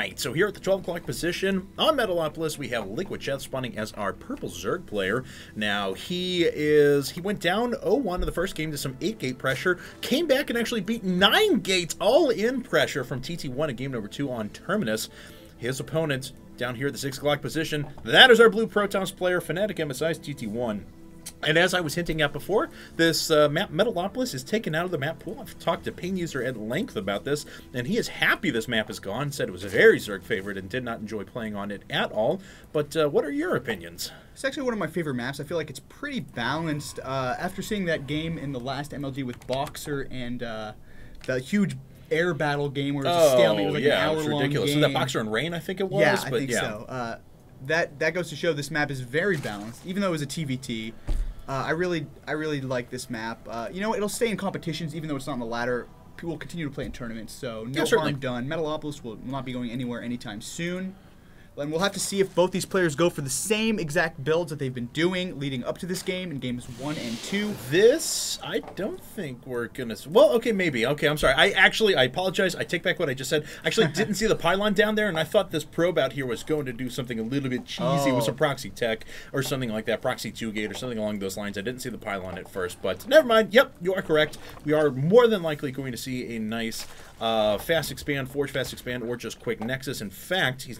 right, so here at the 12 o'clock position on Metalopolis, we have Liquid Sheth spawning as our purple Zerg player. Now, he went down 0-1 in the first game to some 8-gate pressure, came back and actually beat 9 gates all-in pressure from TT1 in game number 2 on Terminus. His opponent down here at the 6 o'clock position, that is our blue Protoss player, Fnatic MSI's TT1. And as I was hinting at before, this map Metalopolis is taken out of the map pool. I've talked to Pain User at length about this, and he is happy this map is gone, said it was a very Zerg favorite and did not enjoy playing on it at all. But what are your opinions? It's actually one of my favorite maps. I feel like it's pretty balanced. After seeing that game in the last MLG with Boxer and the huge air battle game where it was a stalemate, it was like an hour-long ridiculous. game. So that Boxer and Rain, I think it was? Yeah, I think so. That goes to show this map is very balanced, even though it was a TVT. I really like this map. You know, it'll stay in competitions, even though it's not on the ladder. People will continue to play in tournaments, so no harm done. Metalopolis will not be going anywhere anytime soon. And we'll have to see if both these players go for the same exact builds that they've been doing leading up to this game in games 1 and 2. This, I don't think we're going to... Well, okay, maybe. Okay, I'm sorry. I apologize. I take back what I just said. I actually didn't see the pylon down there, and I thought this probe out here was going to do something a little bit cheesy with some proxy tech or something like that, proxy 2-gate or something along those lines. I didn't see the pylon at first, but never mind. Yep, you are correct. We are more than likely going to see a nice... fast expand, forge fast expand, or just quick nexus. In fact, he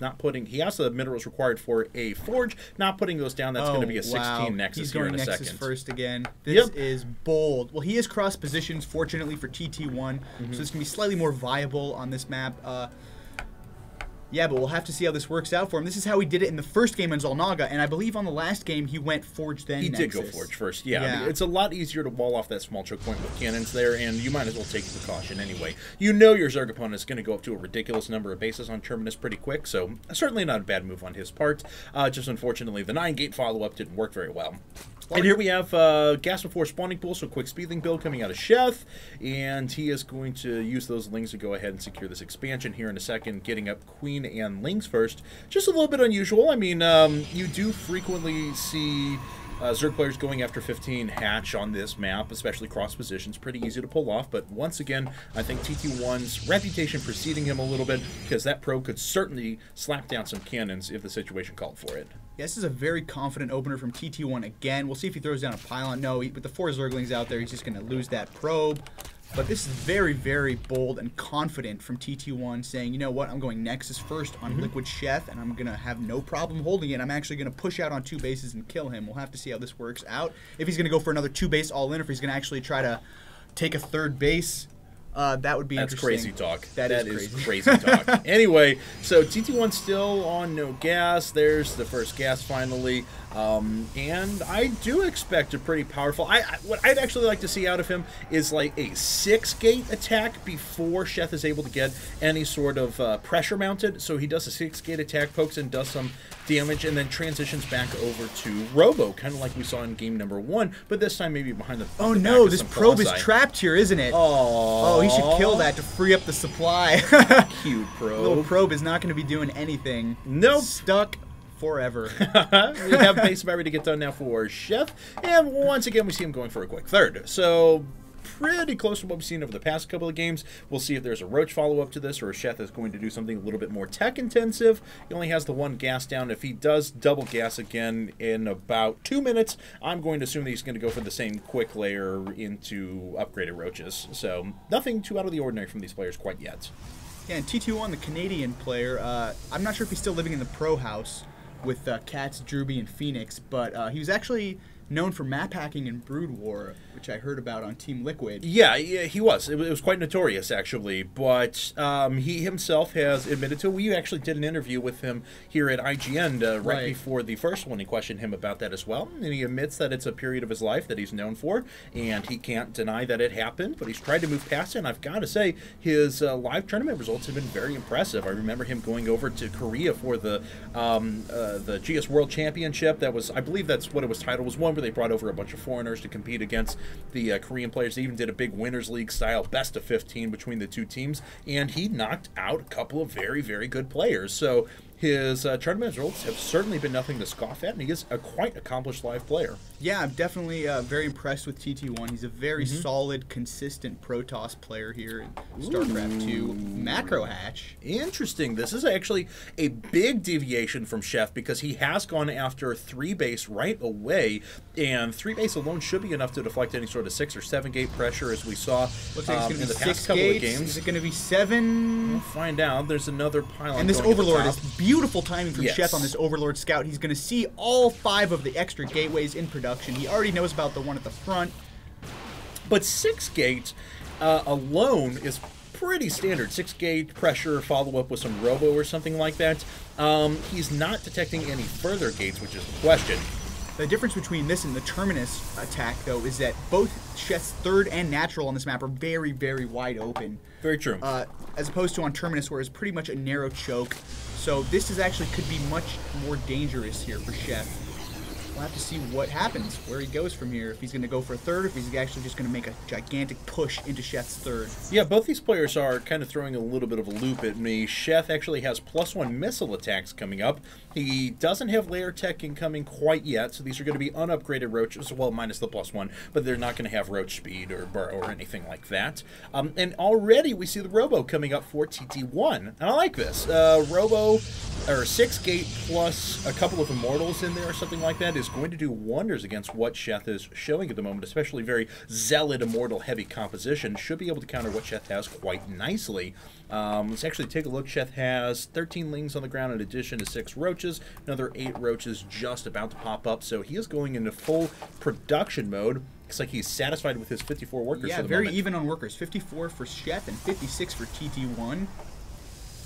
has the minerals required for a forge, not putting those down. That's going to be a 16 nexus here in a second. He's going nexus first again. This is bold. Well, he is cross positions, fortunately for TT1, so this can be slightly more viable on this map. Yeah, but we'll have to see how this works out for him. This is how he did it in the first game on Zalnaga, and I believe on the last game he went Forge then Nexus. He did go Forge first, yeah. I mean, it's a lot easier to wall off that small choke point with cannons there, and you might as well take the precaution anyway. You know your Zerg opponent is going to go up to a ridiculous number of bases on Terminus pretty quick, so certainly not a bad move on his part. Just unfortunately, the 9-gate follow-up didn't work very well. And here we have Gas before Spawning Pool, so quick speedling build coming out of Sheth, and he is going to use those Lings to go ahead and secure this expansion here in a second, getting up Queen and Lings first. Just a little bit unusual. I mean, you do frequently see Zerg players going after 15 hatch on this map, especially cross positions. Pretty easy to pull off, but once again, I think TT1's reputation preceding him a little bit, because that pro could certainly slap down some cannons if the situation called for it. Yeah, this is a very confident opener from TT1 again. We'll see if he throws down a pylon. No, with the 4 Zerglings out there, he's just going to lose that probe. But this is very, very bold and confident from TT1, saying, you know what, I'm going Nexus first on Liquid Sheth, and I'm going to have no problem holding it. I'm actually going to push out on 2 bases and kill him. We'll have to see how this works out. If he's going to go for another 2-base all-in, or if he's going to actually try to take a 3rd base. That would be interesting. That's crazy talk. That is crazy talk. Anyway, so TT1 still on no gas. There's the first gas finally. And I do expect a pretty powerful... what I'd actually like to see out of him is like a 6-gate attack before Sheth is able to get any sort of pressure mounted. So he does a 6-gate attack, pokes and does some damage, and then transitions back over to Robo, kind of like we saw in game number 1, but this time maybe behind the Oh no, this probe is trapped here, isn't it? Oh, he should kill that to free up the supply. Cute probe. Little probe is not going to be doing anything. Nope. Stuck forever. We have base battery to get done now for Sheth, and once again we see him going for a quick 3rd. So pretty close to what we've seen over the past couple of games. We'll see if there's a Roach follow-up to this, or if Sheth is going to do something a little bit more tech-intensive. He only has the 1 gas down. If he does double gas again in about 2 minutes, I'm going to assume that he's going to go for the same quick layer into upgraded Roaches. So nothing too out of the ordinary from these players quite yet. Yeah, and TT1, the Canadian player, I'm not sure if he's still living in the pro house with Cats, Druby, and Phoenix, but he was actually known for map hacking in Brood War, which I heard about on Team Liquid. Yeah, he was. It was quite notorious, actually. But he himself has admitted to it. We actually did an interview with him here at IGN right before the first one. He questioned him about that as well. And he admits that it's a period of his life that he's known for, and he can't deny that it happened, but he's tried to move past it. And I've got to say, his live tournament results have been very impressive. I remember him going over to Korea for the GS World Championship. That was, I believe that's what it was titled, was one where they brought over a bunch of foreigners to compete against the Korean players. They even did a big Winners League style best of 15 between the 2 teams, and he knocked out a couple of very, very good players. So his tournament results have certainly been nothing to scoff at, and he is a quite accomplished live player. Yeah, I'm definitely very impressed with TT1. He's a very solid, consistent Protoss player here in StarCraft 2. Macro hatch. Interesting. This is actually a big deviation from Sheth because he has gone after 3 base right away, and 3 base alone should be enough to deflect any sort of 6 or 7 gate pressure, as we saw Looks like it's going to in be the past 6 couple gates. of games. Is it going to be 7? We'll find out. There's another pylon. And this going to the Overlord top. is beautiful timing from Yes. Sheth on this Overlord scout. He's going to see all 5 of the extra gateways in production. He already knows about the one at the front. But 6 gate alone is pretty standard. 6 gate pressure, follow up with some robo or something like that. He's not detecting any further gates, which is the question. The difference between this and the Terminus attack, though, is that both Sheth's third and natural on this map are very, very wide open. Very true. As opposed to on Terminus, where it's pretty much a narrow choke. So this is actually could be much more dangerous here for Sheth. We'll have to see what happens, where he goes from here. If he's going to go for a third, if he's actually just going to make a gigantic push into Sheth's third. Yeah, both these players are kind of throwing a little bit of a loop at me. Sheth actually has +1 missile attacks coming up. He doesn't have layer tech incoming quite yet, so these are going to be unupgraded roaches, well, minus the +1, but they're not going to have roach speed or burrow or anything like that. And already we see the robo coming up for TT1, and I like this. Robo, or 6 gate plus a couple of immortals in there or something like that is going to do wonders against what Sheth is showing at the moment, especially very zealot immortal heavy composition. Should be able to counter what Sheth has quite nicely. Let's actually take a look. Sheth has 13 lings on the ground in addition to 6 roaches. Another 8 roaches just about to pop up, so he is going into full production mode. Looks like he's satisfied with his 54 workers for the very moment. even on workers. 54 for Sheth and 56 for TT1.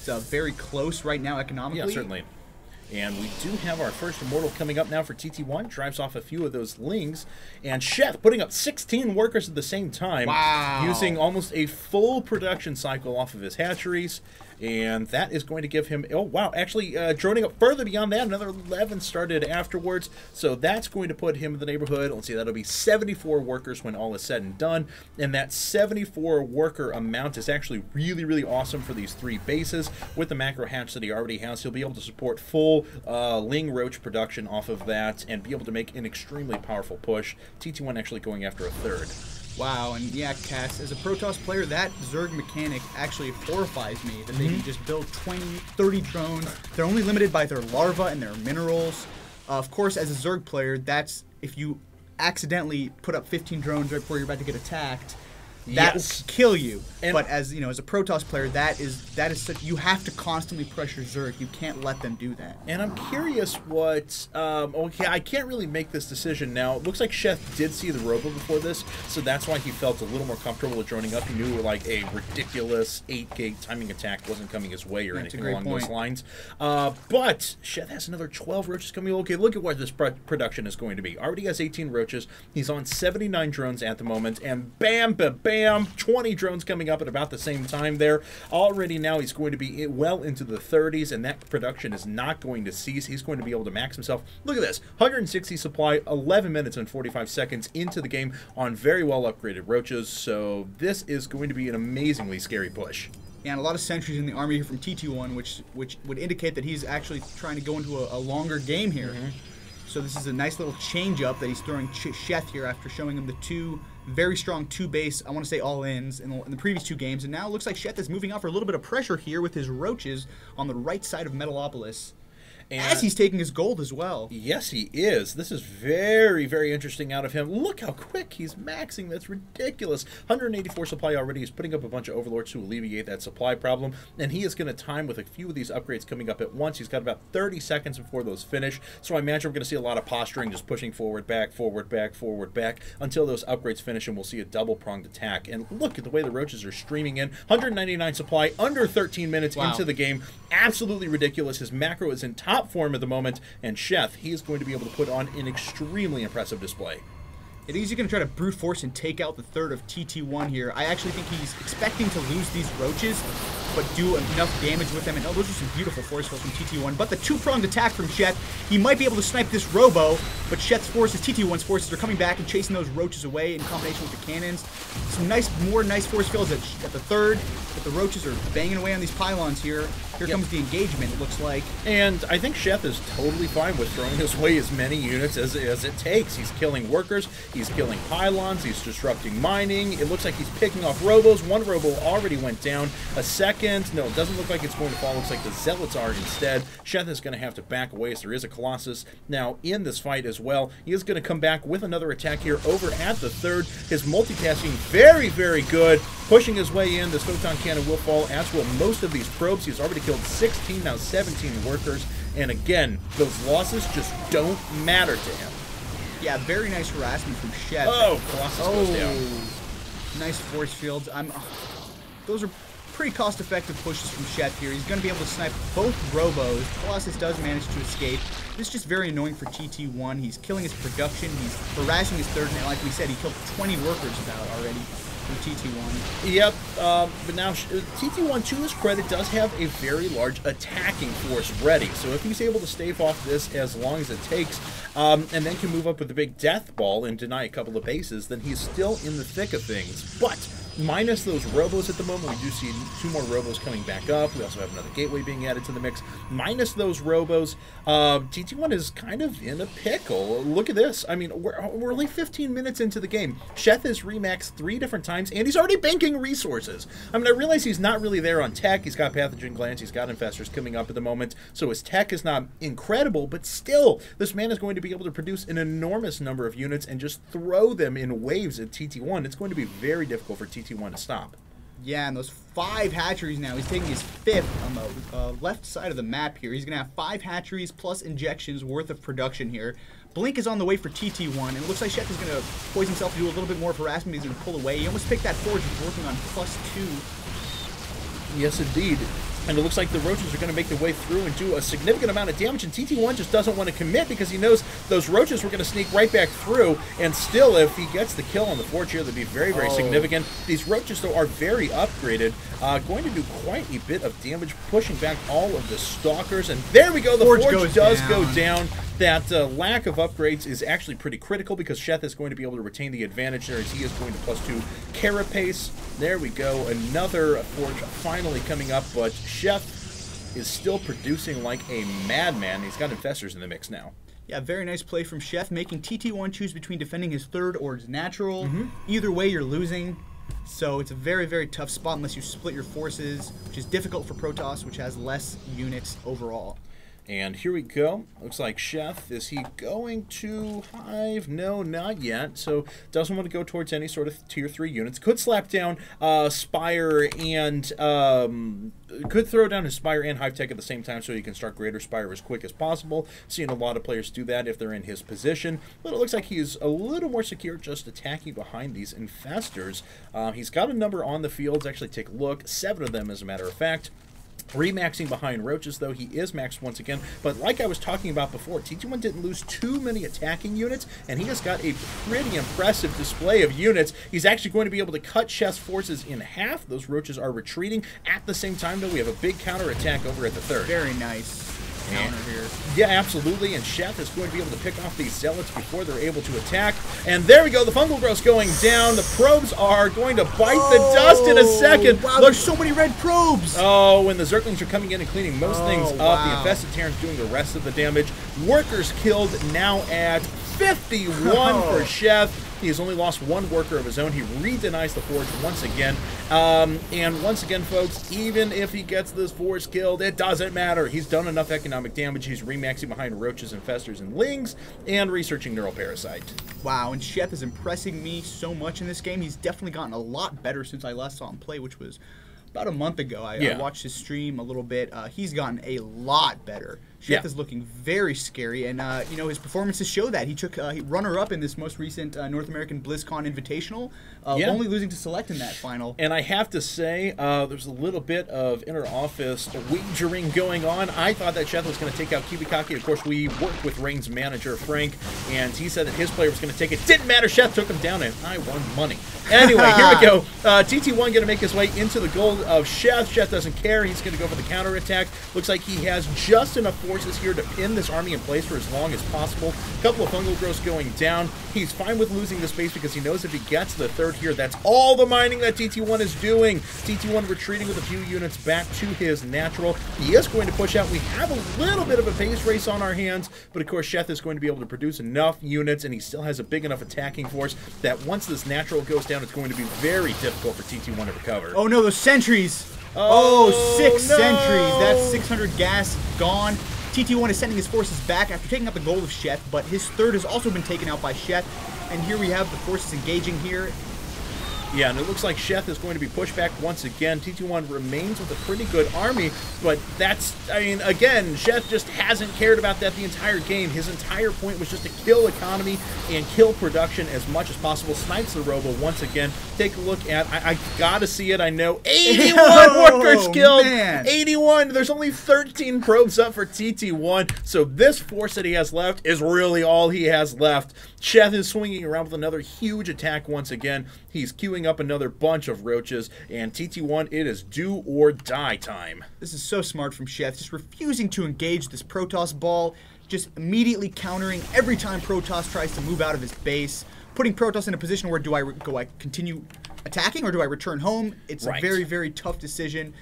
It's very close right now economically. Yeah, certainly. And we do have our first immortal coming up now for TT1. Drives off a few of those lings. And Sheth putting up 16 workers at the same time. Wow. Using almost a full production cycle off of his hatcheries. And that is going to give him, oh wow, actually droning up further beyond that, another 11 started afterwards. So that's going to put him in the neighborhood, let's see, that'll be 74 workers when all is said and done. And that 74 worker amount is actually really, really awesome for these 3 bases. With the macro hatch that he already has, he'll be able to support full ling roach production off of that and be able to make an extremely powerful push. TT1 actually going after a third. Wow, and yeah, Cass, as a Protoss player, that Zerg mechanic actually horrifies me, that they can just build 20, 30 drones. They're only limited by their larvae and their minerals. Of course, as a Zerg player, that's if you accidentally put up 15 drones right before you're about to get attacked, that will kill you. But as as a Protoss player, that is such, you have to constantly pressure Zerg. You can't let them do that. And I'm curious what okay, I can't really make this decision now. It looks like Sheth did see the robo before this, so that's why he felt a little more comfortable with droning up. He knew like a ridiculous 8-gate timing attack wasn't coming his way or anything along those lines. But Sheth has another 12 roaches coming. Okay, look at what this production is going to be. Already has 18 roaches. He's on 79 drones at the moment, and bam, bam, bam. 20 drones coming up at about the same time there. Already now he's going to be well into the 30s, and that production is not going to cease. He's going to be able to max himself. Look at this, 160 supply, 11 minutes and 45 seconds into the game on very well upgraded roaches, so this is going to be an amazingly scary push. Yeah, and a lot of sentries in the army here from TT1, which would indicate that he's actually trying to go into a longer game here. So this is a nice little change-up that he's throwing Sheth here after showing him the 2 very strong 2 base, I want to say all-ins in the previous 2 games. And now it looks like Sheth is moving off for a little bit of pressure here with his roaches on the right side of Metalopolis. As he's taking his gold as well. Yes, he is. This is very, very interesting out of him. Look how quick he's maxing. That's ridiculous. 184 supply already. He's putting up a bunch of overlords to alleviate that supply problem. And he is going to time with a few of these upgrades coming up at once. He's got about 30 seconds before those finish. So I imagine we're going to see a lot of posturing, just pushing forward, back, forward, back, forward, back, until those upgrades finish, and we'll see a double-pronged attack. And look at the way the roaches are streaming in. 199 supply, under 13 minutes into the game. Absolutely ridiculous. His macro is in top form at the moment, and Sheth, he is going to be able to put on an extremely impressive display. I think he's going to try to brute force and take out the third of TT1 here. I actually think he's expecting to lose these roaches but do enough damage with them. And oh, those are some beautiful force fields from TT1. But the two-pronged attack from Sheth, he might be able to snipe this Robo, but Sheth's forces, TT1's forces, are coming back and chasing those roaches away in combination with the cannons. Some more nice force fields at the third, but the roaches are banging away on these pylons here. Here comes the engagement, it looks like. And I think Sheth is totally fine with throwing his way as many units as it takes. He's killing workers, he's killing pylons, he's disrupting mining. It looks like he's picking off robos. One robo already went down. A second, no, it doesn't look like it's going to fall. It looks like the zealots are instead. Sheth is going to have to back away as there is a Colossus now in this fight as well. He is going to come back with another attack here over at the third. His multitasking very, very good. Pushing his way in. This photon cannon will fall, as will most of these probes. He's already killed 16, now 17 workers. And again, those losses just don't matter to him. Yeah, very nice harassment from Sheth. Oh, Colossus goes down. Nice force fields. Those are pretty cost-effective pushes from Sheth here. He's going to be able to snipe both Robos. Colossus does manage to escape. This is just very annoying for TT1. He's killing his production. He's harassing his third, and like we said, he killed 20 workers about already from TT1. Yep, but now TT1, to his credit, does have a very large attacking force ready. So if he's able to stave off this as long as it takes, and then can move up with a big death ball and deny a couple of bases, then he's still in the thick of things. But minus those robos at the moment, we do see 2 more robos coming back up. We also have another gateway being added to the mix. Minus those robos, TT1 is kind of in a pickle. Look at this. I mean, we're only 15 minutes into the game. Sheth has remaxed 3 different times, and he's already banking resources. I mean, I realize he's not really there on tech. He's got pathogen glands. He's got infestors coming up at the moment, so his tech is not incredible, but still, this man is going to be able to produce an enormous number of units and just throw them in waves at TT1. It's going to be very difficult for TT1 to stop. Yeah, and those 5 hatcheries now. He's taking his 5th on the left side of the map here. He's going to have 5 hatcheries plus injections worth of production here. Blink is on the way for TT1, and it looks like Sheth is going to poise himself to do a little bit more of harassment. He's going to pull away. He almost picked that forge. He's working on +2. Yes, indeed. And it looks like the roaches are going to make their way through and do a significant amount of damage, and TT1 just doesn't want to commit because he knows those roaches were going to sneak right back through, and still, if he gets the kill on the forge here, that'd be very, very significant. These roaches, though, are very upgraded, going to do quite a bit of damage, pushing back all of the stalkers, and there we go, the forge does go down. That lack of upgrades is actually pretty critical because Sheth is going to be able to retain the advantage there as he is going to +2 carapace. There we go, another forge finally coming up, but Sheth is still producing like a madman. He's got infestors in the mix now. Yeah, very nice play from Sheth, making TT1 choose between defending his third or his natural. Either way, you're losing. So it's a very, very tough spot unless you split your forces, which is difficult for Protoss, which has less units overall. And here we go. Looks like Sheth, is he going to hive? No, not yet. So doesn't want to go towards any sort of tier 3 units. Could slap down Spire and could throw down his Spire and Hive Tech at the same time so he can start Greater Spire as quick as possible. Seeing a lot of players do that if they're in his position. But it looks like he's a little more secure just attacking behind these infestors. He's got a number on the fields. Actually, take a look. 7 of them, as a matter of fact. Remaxing behind roaches, though. He is maxed once again, but like I was talking about before, TT1 didn't lose too many attacking units, and he has got a pretty impressive display of units. He's actually going to be able to cut Sheth's forces in half. Those roaches are retreating. At the same time, though, we have a big counter attack over at the third. Very nice counter here. Yeah, absolutely, and Sheth is going to be able to pick off these zealots before they're able to attack. And there we go, the fungal growth's going down. The probes are going to bite the dust in a second. Wow, there's so many red probes. Oh, and the Zerglings are coming in and cleaning most things up. The infested Terrans doing the rest of the damage. Workers killed now at 51 for Sheth. He has only lost 1 worker of his own. He re-denies the forge once again. And once again, folks, even if he gets this forge killed, it doesn't matter. He's done enough economic damage. He's remaxing behind roaches, infestors, and lings, and researching neural parasite. Wow, and Sheth is impressing me so much in this game. He's definitely gotten a lot better since I last saw him play, which was about a month ago. I watched his stream a little bit. He's gotten a lot better. Sheth is looking very scary, and you know, his performances show that. He took runner-up in this most recent North American BlizzCon Invitational, only losing to Select in that final. And I have to say, there's a little bit of inter-office wagering going on. I thought that Sheth was going to take out Kibikaki. Of course, we worked with Reign's manager, Frank, and he said that his player was going to take it. Didn't matter. Sheth took him down, and I won money. Anyway, here we go. TT1 going to make his way into the gold of Sheth. Sheth doesn't care. He's going to go for the counterattack. Looks like he has just enough forces here to pin this army in place for as long as possible. A couple of fungal growths going down. He's fine with losing the space because he knows if he gets the third here, that's all the mining that TT1 is doing. TT1 retreating with a few units back to his natural. He is going to push out. We have a little bit of a pace race on our hands, but of course Sheth is going to be able to produce enough units, and he still has a big enough attacking force that once this natural goes down, it's going to be very difficult for TT1 to recover. Oh no, those sentries! Oh, 6 sentries. That's 600 gas gone. TT1 is sending his forces back after taking out the gold of Sheth, but his third has also been taken out by Sheth. And here we have the forces engaging here. Yeah, and it looks like Sheth is going to be pushed back once again. TT1 remains with a pretty good army, but that's, I mean, again, Sheth just hasn't cared about that the entire game. His entire point was just to kill economy and kill production as much as possible. Snipes the Robo once again. Take a look at, I gotta see it, I know. 81 workers killed! Man. 81! There's only 13 probes up for TT1, so this force that he has left is really all he has left. Sheth is swinging around with another huge attack once again. He's queuing up another bunch of roaches, and TT1, it is do or die time. This is so smart from Sheth, just refusing to engage this Protoss ball, just immediately countering every time Protoss tries to move out of his base, putting Protoss in a position where do I continue attacking or do I return home? It's a very, very tough decision.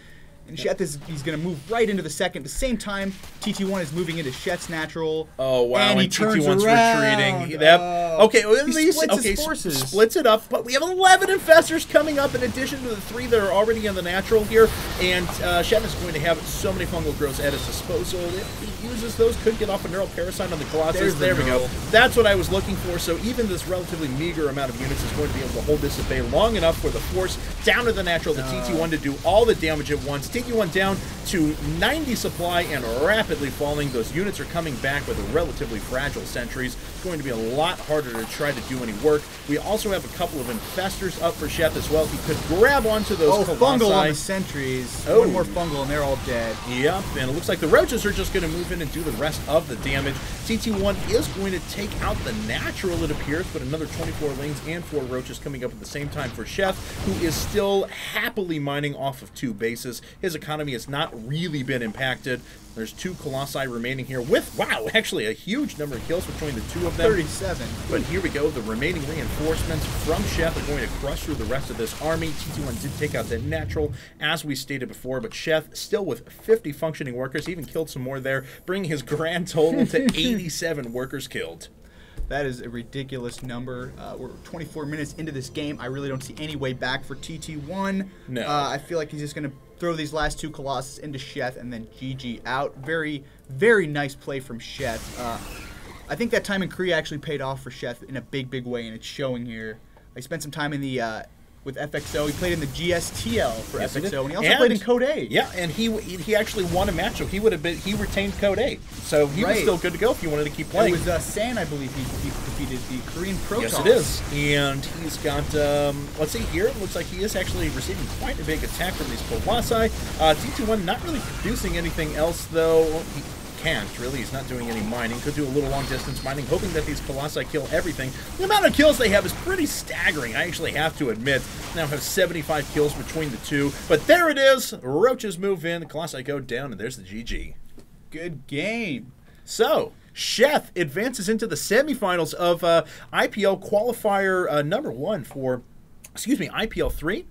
And Sheth he's going to move right into the second. At the same time, TT1 is moving into Sheth's natural. Oh, wow. And he turns around. Retreating. Okay, well, at least splits his forces. Splits it up, but we have 11 infestors coming up in addition to the 3 that are already in the natural here. And Sheth is going to have so many fungal growths at his disposal. If he uses those, could get off a neural parasite on the Colossus. There we go. That's what I was looking for. So even this relatively meager amount of units is going to be able to hold this at bay long enough for the force down to the natural, the TT1 to do all the damage at once. TT1 down to 90 supply and rapidly falling. Those units are coming back with a relatively fragile sentries. It's going to be a lot harder to try to do any work. We also have a couple of infestors up for Sheth as well. He could grab onto those colossi. Fungal on the sentries. One more fungal and they're all dead. Yep, and it looks like the roaches are just going to move in and do the rest of the damage. TT1 is going to take out the natural, it appears, but another 24 lanes and 4 roaches coming up at the same time for Sheth, who is still happily mining off of 2 bases. His economy has not really been impacted. There's 2 colossi remaining here with, wow, actually a huge number of kills between the 2 of them. 37. But here we go. The remaining reinforcements from Sheth are going to crush through the rest of this army. TT1 did take out that natural, as we stated before, but Sheth still with 50 functioning workers. He even killed some more there, bringing his grand total to 87 workers killed. That is a ridiculous number. We're 24 minutes into this game. I really don't see any way back for TT1. No. I feel like he's just going to throw these last 2 Colossus into Sheth and then GG out. Very, very nice play from Sheth. I think that time in Korea actually paid off for Sheth in a big, big way, and it's showing here. I spent some time in the with FXO. He played in the GSTL for FXO, and he also played in Code A. Yeah, and he actually won a match, so he retained Code A, so he was still good to go if you wanted to keep playing. It was San, I believe, he defeated the Korean Protoss. Yes, it is, and he's got. Let's see here. It looks like he is actually receiving quite a big attack from these Colossi. TT1 not really producing anything else though. He can't really. He's not doing any mining. Could do a little long distance mining, hoping that these Colossi kill everything. The amount of kills they have is pretty staggering, I actually have to admit. Now have 75 kills between the 2, but there it is. Roaches move in, the Colossi go down, and there's the GG. Good game. So, Sheth advances into the semifinals of IPL Qualifier number 1 for, IPL 3.